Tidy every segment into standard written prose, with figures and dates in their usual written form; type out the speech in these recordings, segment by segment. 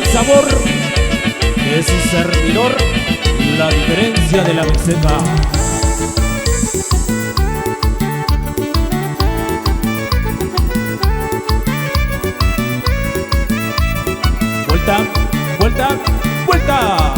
el sabor de su servidor, la diferencia de la mixteca. Vuelta, vuelta, vuelta.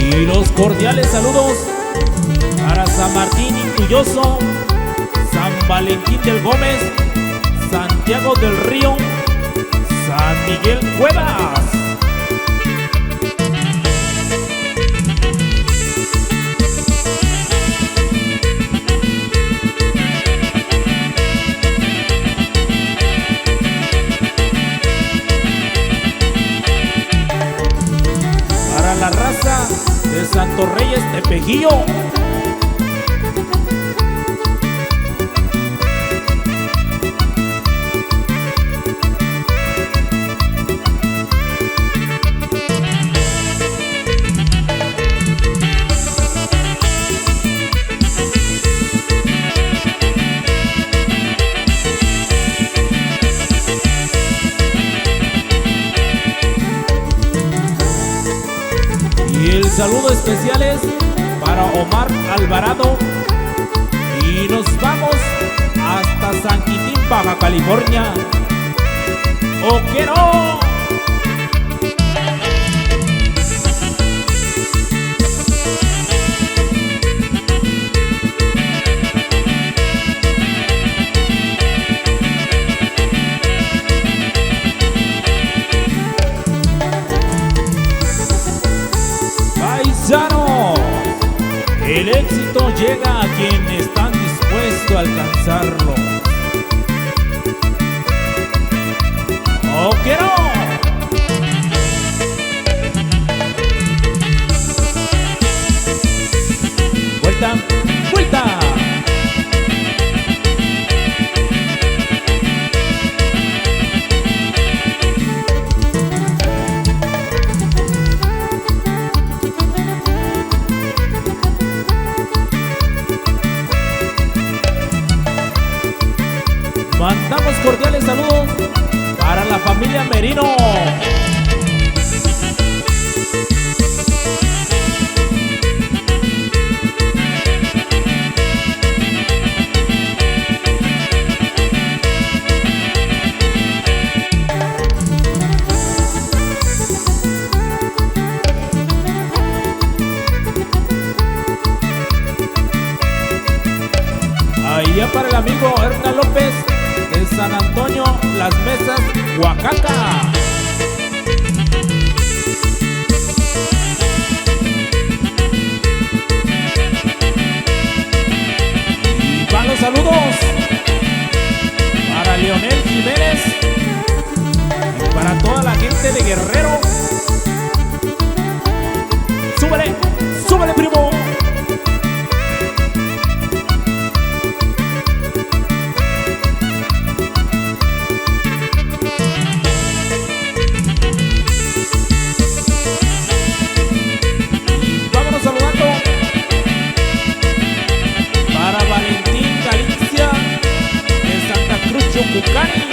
Y los cordiales saludos para San Martín Intulloso, San Valentín del Gómez, Santiago del Río, San Miguel Cuevas. Para la raza de Santo Reyes Tepejillo, y el saludo especial es para Omar Alvarado. Y nos vamos hasta San Quintín, Baja California. ¡Oh, que no! Paisano, el éxito llega a quienes están dispuestos a alcanzarlo. ¡Oh, que no! Vuelta, vuelta. Mandamos cordiales saludos para la familia Merino. Allá para el amigo Hernán López de San Antonio, Las Mesas, Oaxaca. Y van los saludos para Leonel Jiménez y para toda la gente de Guerrero. ¡Súbele! ¡Súbele, primo! Saludando para Valentín Galicia de Santa Cruz, Chocucani.